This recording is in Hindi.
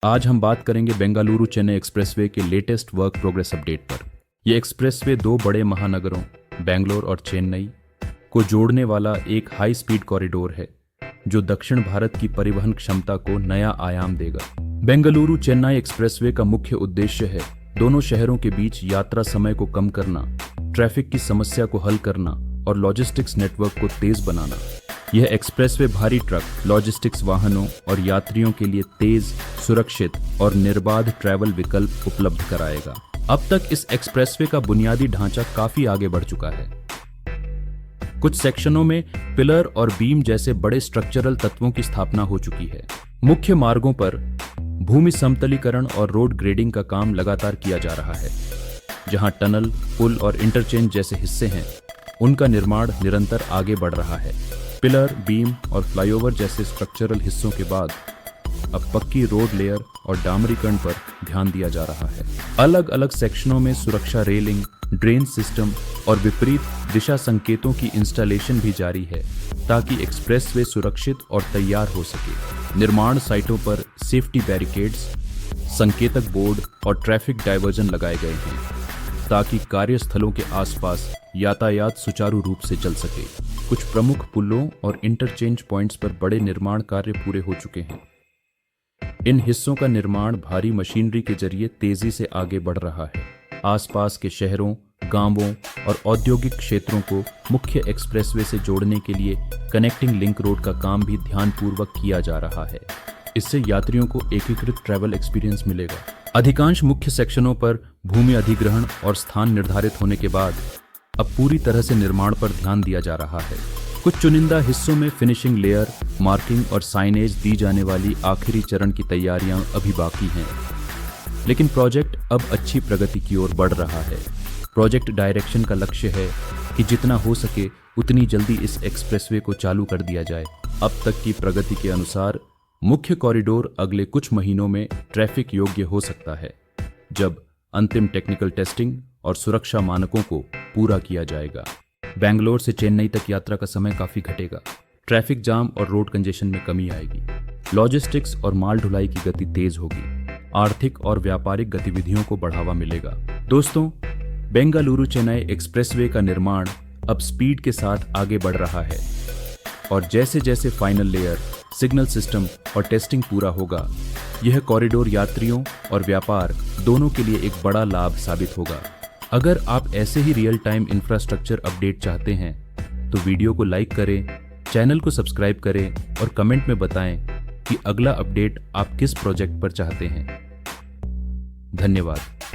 आज हम बात करेंगे बेंगलुरु चेन्नई एक्सप्रेसवे के लेटेस्ट वर्क प्रोग्रेस अपडेट पर। यह एक्सप्रेसवे दो बड़े महानगरों बेंगलोर और चेन्नई को जोड़ने वाला एक हाई स्पीड कॉरिडोर है जो दक्षिण भारत की परिवहन क्षमता को नया आयाम देगा। बेंगलुरु चेन्नई एक्सप्रेसवे का मुख्य उद्देश्य है दोनों शहरों के बीच यात्रा समय को कम करना, ट्रैफिक की समस्या को हल करना और लॉजिस्टिक्स नेटवर्क को तेज बनाना। यह एक्सप्रेसवे भारी ट्रक, लॉजिस्टिक्स वाहनों और यात्रियों के लिए तेज, सुरक्षित और निर्बाध ट्रैवल विकल्प उपलब्ध कराएगा। अब तक इस एक्सप्रेसवे का बुनियादी ढांचा काफी आगे बढ़ चुका है। कुछ सेक्शनों में पिलर और बीम जैसे बड़े स्ट्रक्चरल तत्वों की स्थापना हो चुकी है। मुख्य मार्गों पर भूमि समतलीकरण और रोड ग्रेडिंग का काम लगातार किया जा रहा है। जहां टनल, पुल और इंटरचेंज जैसे हिस्से हैं, उनका निर्माण निरंतर आगे बढ़ रहा है। पिलर, बीम और फ्लाईओवर जैसे स्ट्रक्चरल हिस्सों के बाद अब पक्की रोड लेयर और डामरीकरण पर ध्यान दिया जा रहा है। अलग अलग सेक्शनों में सुरक्षा रेलिंग, ड्रेन सिस्टम और विपरीत दिशा संकेतों की इंस्टॉलेशन भी जारी है ताकि एक्सप्रेसवे सुरक्षित और तैयार हो सके। निर्माण साइटों पर सेफ्टी बैरिकेड्स, संकेतक बोर्ड और ट्रैफिक डायवर्जन लगाए गए हैं ताकि कार्यस्थलों के आसपास यातायात सुचारू रूप से चल सके। कुछ प्रमुख पुलों और इंटरचेंज पॉइंट्स पर बड़े निर्माण कार्य पूरे हो चुके हैं। इन हिस्सों का निर्माण भारी मशीनरी के जरिए तेजी से आगे बढ़ रहा है। आसपास के शहरों, गांवों और औद्योगिक क्षेत्रों को मुख्य एक्सप्रेसवे से जोड़ने के लिए कनेक्टिंग लिंक रोड का काम भी ध्यानपूर्वक किया जा रहा है। इससे यात्रियों को एकीकृत ट्रैवल एक्सपीरियंस मिलेगा। अधिकांश मुख्य सेक्शनों पर भूमि अधिग्रहण और स्थान निर्धारित होने के बाद अब पूरी तरह से निर्माण पर ध्यान दिया जा रहा है। कुछ चुनिंदा हिस्सों में फिनिशिंग लेयर, मार्किंग और साइनेज दी जाने वाली आखिरी चरण की तैयारियां अभी बाकी हैं, लेकिन प्रोजेक्ट अब अच्छी प्रगति की ओर बढ़ रहा है। प्रोजेक्ट डायरेक्शन का लक्ष्य है कि जितना हो सके उतनी जल्दी इस एक्सप्रेसवे को चालू कर दिया जाए। अब तक की प्रगति के अनुसार मुख्य कॉरिडोर अगले कुछ महीनों में ट्रैफिक योग्य हो सकता है, जब अंतिम टेक्निकल टेस्टिंग और सुरक्षा मानकों को पूरा किया जाएगा। बेंगलोर से चेन्नई तक यात्रा का समय काफी घटेगा। ट्रैफिक जाम और रोड कंजेशन में कमी आएगी। लॉजिस्टिक्स और माल ढुलाई की गति तेज होगी। आर्थिक और व्यापारिक गतिविधियों को बढ़ावा मिलेगा। दोस्तों, बेंगलुरु चेन्नई एक्सप्रेसवे का निर्माण अब स्पीड के साथ आगे बढ़ रहा है और जैसे जैसे फाइनल लेयर, सिग्नल सिस्टम और टेस्टिंग पूरा होगा, यह कॉरिडोर यात्रियों और व्यापार दोनों के लिए एक बड़ा लाभ साबित होगा। अगर आप ऐसे ही रियल टाइम इंफ्रास्ट्रक्चर अपडेट चाहते हैं तो वीडियो को लाइक करें, चैनल को सब्सक्राइब करें और कमेंट में बताएं कि अगला अपडेट आप किस प्रोजेक्ट पर चाहते हैं। धन्यवाद।